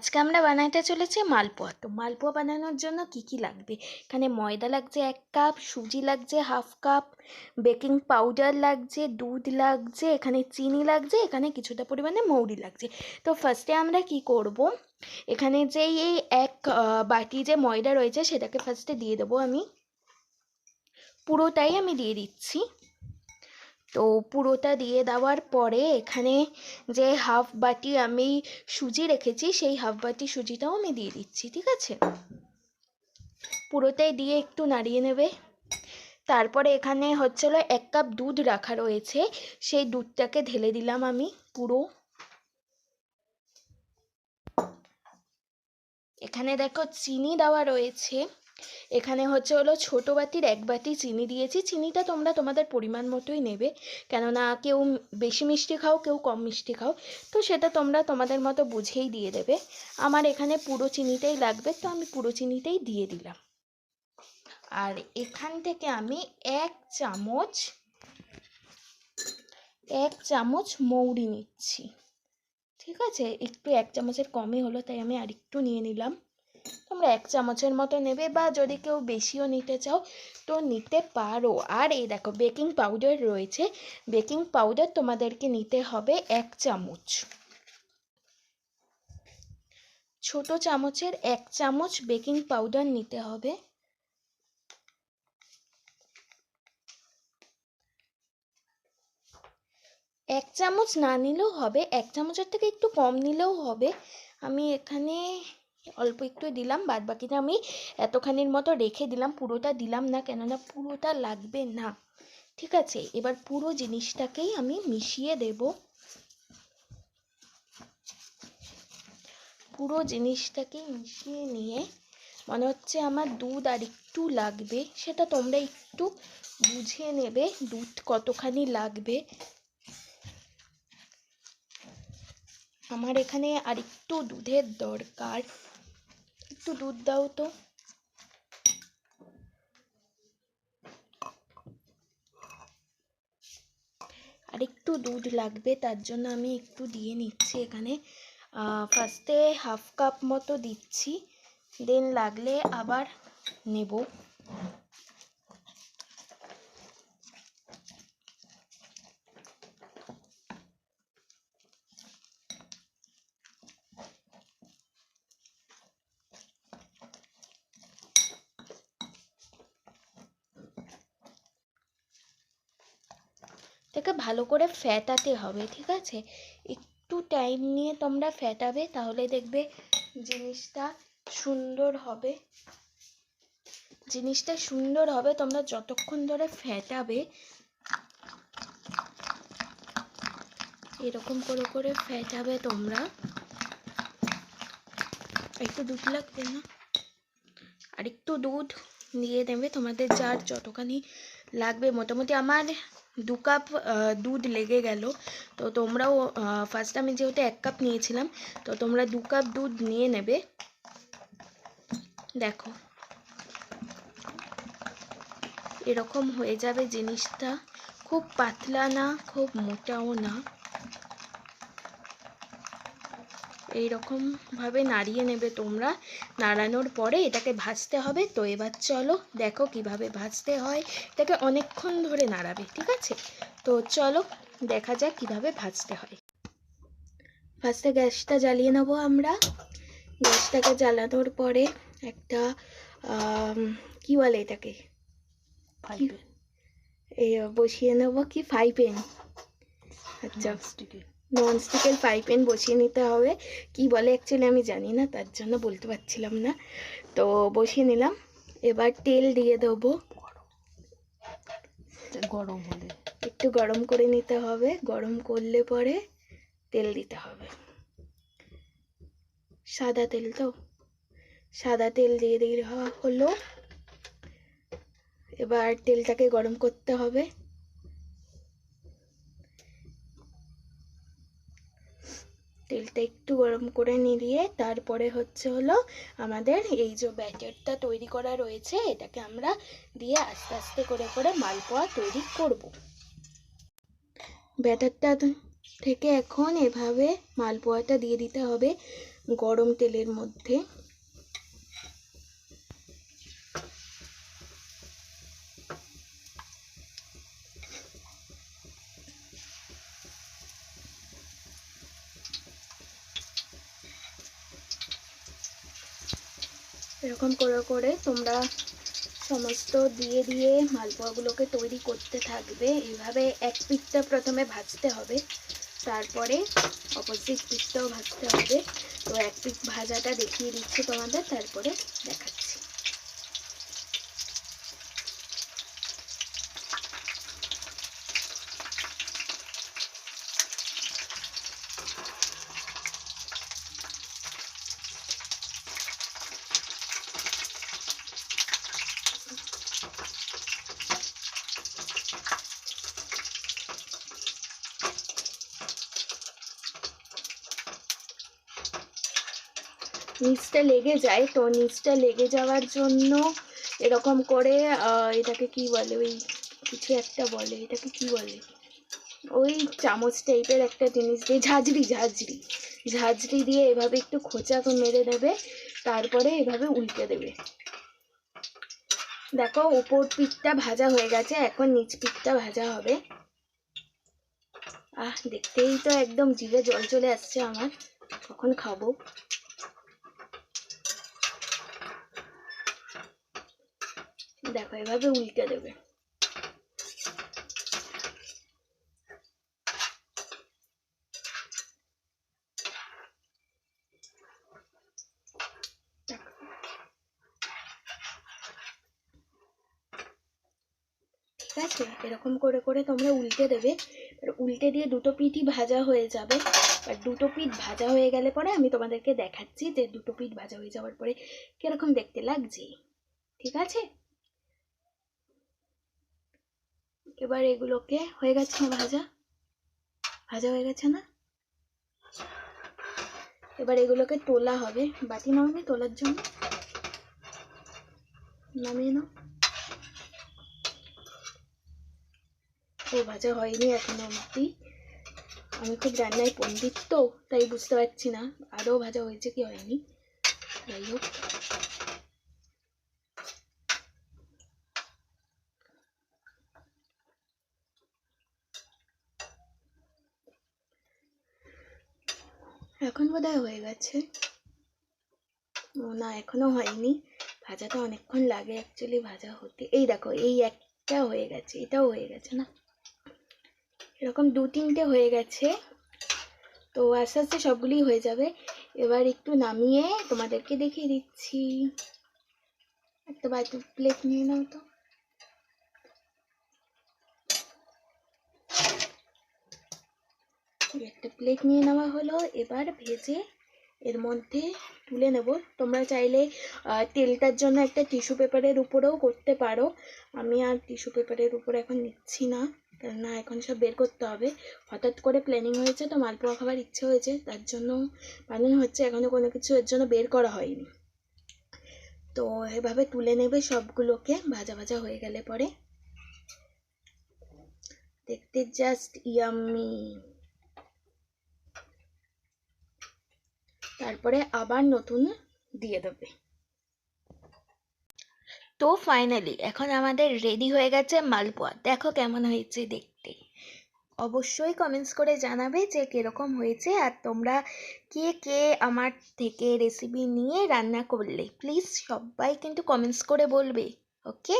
আজকে আমরা বানাতে চলেছি মালপোয়া। তো মালপোয়া বানানোর জন্য কি কি লাগবে, এখানে ময়দা লাগছে 1 কাপ, সুজি লাগছে 1/2 কাপ, বেকিং পাউডার লাগছে, দুধ লাগছে, এখানে চিনি লাগছে, এখানে কিছুটা পরিমাণে মৌরি লাগছে। তো ফার্স্টে আমরা কি করব, এখানে যে এই 1 বাটি যে ময়দা রয়েছে সেটাকে ফার্স্টে দিয়ে দেবো আমি, পুরোটাই আমি দিয়ে দিচ্ছি। তো পুরোটা দিয়ে দেওয়ার পরে এখানে যে 1/2 বাটি আমি সুজি রেখেছি সেই 1/2 বাটি সুজিটাও আমি দিয়ে দিচ্ছি। ঠিক আছে, পুরোটাই দিয়ে একটু নাড়িয়ে নেবে। তারপরে এখানে হচ্ছিল 1 কাপ দুধ রাখা রয়েছে, সেই দুধটাকে ঢেলে দিলাম আমি পুরো। এখানে দেখো চিনি দেওয়া রয়েছে, এখানে হলো ছোটো বাটির 1 বাটি চিনি দিয়েছি। চিনিটা তোমরা তোমাদের পরিমাণ মতোই নেবে, কেননা কেউ বেশি মিষ্টি খাও, কেউ কম মিষ্টি খাও, তো সেটা তোমরা তোমাদের মতো বুঝেই দিয়ে দেবে। আমার এখানে পুরো চিনিটাই লাগবে, তো আমি পুরো চিনিটাই দিয়ে দিলাম। আর এখান থেকে আমি 1 চামচ মৌরি নিচ্ছি। ঠিক আছে, একটু 1 চামচের কমই হলো, তাই আমি আরেকটু নিয়ে নিলাম। তোমরা 1 চামচের মতো নেবে, বা যদি কেউ বেশিও নিতে চাও তো নিতে পারো। আর এই দেখো বেকিং পাউডার রয়েছে, বেকিং পাউডার তোমাদেরকে নিতে হবে 1 চামচ, ছোট চামচের 1 চামচ বেকিং পাউডার নিতে হবে। এক চামচ না নিলেও হবে, 1 চামচের থেকে একটু কম নিলেও হবে। আমি এখানে অল্প একটু দিলাম, বাদ বাকিটা আমি এতখানির মতো রেখে দিলাম, পুরোটা দিলাম না, কেননা পুরোটা লাগবে না। ঠিক আছে, এবার পুরো জিনিসটাকেই আমি মিশিয়ে দেব। পুরো জিনিসটাকেই মিশিয়ে নিয়ে মনে হচ্ছে আমার দুধ আর একটু লাগবে, সেটা তোমরা একটু বুঝে নেবে দুধ কতখানি লাগবে। আমার এখানে আর একটু দুধের দরকার, একটু দুধ দাও তো। আর একটু দুধ লাগবে, তার জন্য আমি একটু দিয়ে নিচ্ছি এখানে। ফার্স্টে 1/2 কাপ মতো দিচ্ছি, দেন লাগলে আবার নেব। এটাকে ভালো করে ফেটাতে হবে। ঠিক আছে, একটু টাইম নিয়ে তোমরা ফেটাবে, তাহলে দেখবে জিনিসটা সুন্দর হবে। তোমরা যতক্ষণ ধরে ফেটাবে, এরকম করে ফেটাবে তোমরা। একটু দুধ লাগবে না, আর একটু দুধ দিয়ে দেবে তোমাদের যার যতখানি লাগবে। মোটামুটি আমার 2 কাপ দুধ লেগে গেল। তো তোমরাও ফার্স্ট আমি যেহেতু 1 কাপ নিয়েছিলাম, তো তোমরা 2 কাপ দুধ নিয়ে নেবে। দেখো এরকম হয়ে যাবে জিনিসটা, খুব পাতলা না, খুব মোটাও না, এইরকম ভাবে নাড়িয়ে নেবে তোমরা। নাড়ানোর পরে এটাকে ভাজতে হবে। তো এবার চলো দেখো কিভাবে ভাজতে হয়, এটাকে অনেকক্ষণ ধরে নাড়াবে। ঠিক আছে, তো চলো দেখা যাক কিভাবে ভাজতে হয়। ফার্স্টে গ্যাসটা জ্বালিয়ে নেবো আমরা। গ্যাসটাকে জ্বালানোর পরে একটা কি বলে এটাকে, বসিয়ে নেবো, কি ফ্রাই প্যান। আচ্ছা, ননস্টিকের ফ্রাই প্যান বসিয়ে নিতে হবে। কি বলে অ্যাকচুয়ালি আমি জানি না, তার জন্য বলতে পারছিলাম না। তো বসিয়ে নিলাম, এবার তেল দিয়ে দেবো। গরম হলে একটু গরম করে নিতে হবে, গরম করলে পরে তেল দিতে হবে। সাদা তেল, তো সাদা তেল দিয়ে দেওয়া হলো। এবার তেলটাকে গরম করতে হবে। তেলটা একটু গরম করে নিয়ে তারপরে হলো আমাদের এই যে ব্যাটারটা তৈরি করা রয়েছে, এটাকে আমরা দিয়ে আস্তে আস্তে করে মালপোয়া তৈরি করব। ব্যাটারটা থেকে এখন এভাবে মালপোয়াটা দিয়ে দিতে হবে। গরম তেলের মধ্যে এরকম করে করে তোমরা সমস্ত দিয়ে দিয়ে মালপোয়াগুলোকে তৈরি করতে থাকবে। এইভাবে এক পিঠটা প্রথমে ভাজতে হবে, তারপরে অপোজিট পিঠটাও ভাজতে হবে। তো এক পিঠ ভাজাটা দেখিয়ে দিচ্ছি তোমাদের, তারপরে দেখাচ্ছি। নিচটা লেগে যায়, তো নিচটা লেগে যাওয়ার জন্য এরকম করে এটাকে কি বলে, ওই কিছু একটা বলে, এটাকে কি বলে, ওই চামচ টাইপের একটা জিনিস দিয়ে, ঝাঁঝরি দিয়ে এভাবে একটু খোঁচা মেরে দেবে, তারপরে এভাবে উল্টে দেবে। দেখো উপর পিঠটা ভাজা হয়ে গেছে, এখন নিচ পিঠটা ভাজা হবে। দেখতেই তো একদম জিভে জল চলে আসছে আমার, কখন খাবো। দেখো এভাবে উল্টে দেবে। ঠিক আছে, এরকম করে করে তোমরা উল্টে দেবে। উল্টে দিয়ে দুটো পিঠই ভাজা হয়ে যাবে। আর দুটো পিঠ ভাজা হয়ে গেলে পরে আমি তোমাদেরকে দেখাচ্ছি যে দুটো পিঠ ভাজা হয়ে যাওয়ার পরে কিরকম দেখতে লাগছে। ঠিক আছে, এবার এগুলোকে হয়ে গেছে ভাজা হয়ে গেছে না? এবার এগুলোকে তোলা হবে। বাটি নামাবে তোলার জন্য, নামিয়ে নাও। ও ভাজা হয়নি এখনো অবধি, আমি খুব রান্নায় পণ্ডিত তো তাই বুঝতে পারছি না আরও ভাজা হয়েছে কি হয়নি। যাই হোক, এখন বোধহয় হয়ে গেছে। ও না, এখনো হয়নি, ভাজাটা অনেকক্ষণ লাগে অ্যাকচুয়ালি ভাজা হতে। এই দেখো এই একটা হয়ে গেছে, এটাও হয়ে গেছে না, এরকম দু তিনটে হয়ে গেছে। তো আস্তে আস্তে সবগুলোই হয়ে যাবে। এবার একটু নামিয়ে তোমাদেরকে দেখিয়ে দিচ্ছি। একটা বাটি প্লেট নিয়ে নাও তো। একটা প্লেট নিয়ে নেওয়া হলো, এবার ভেজে এর মধ্যে তুলে নেব। তোমরা চাইলে তেলটার জন্য একটা টিস্যু পেপারের উপরেও করতে পারো। আমি আর টিস্যু পেপারের উপর এখন নিচ্ছি না, কেননা এখন সব বের করতে হবে। হঠাৎ করে প্ল্যানিং হয়েছে তো, মালপোয়া খাবার ইচ্ছে হয়েছে, তার জন্য বানানো হচ্ছে, এখনও কোনো কিছু এর জন্য বের করা হয়নি। তো এভাবে তুলে নেবে সবগুলোকে, ভাজা ভাজা হয়ে গেলে পরে দেখতে জাস্ট ইয়াম্মি। তারপরে আবার নতুন দিয়ে দেবে। তো ফাইনালি এখন আমাদের রেডি হয়ে গেছে মালপোয়া। দেখো কেমন হয়েছে দেখতে, অবশ্যই কমেন্টস করে জানাবে যে কীরকম হয়েছে। আর তোমরা কে কে আমার থেকে রেসিপি নিয়ে রান্না করলে প্লিজ সবাই কিন্তু কমেন্টস করে বলবে। ওকে।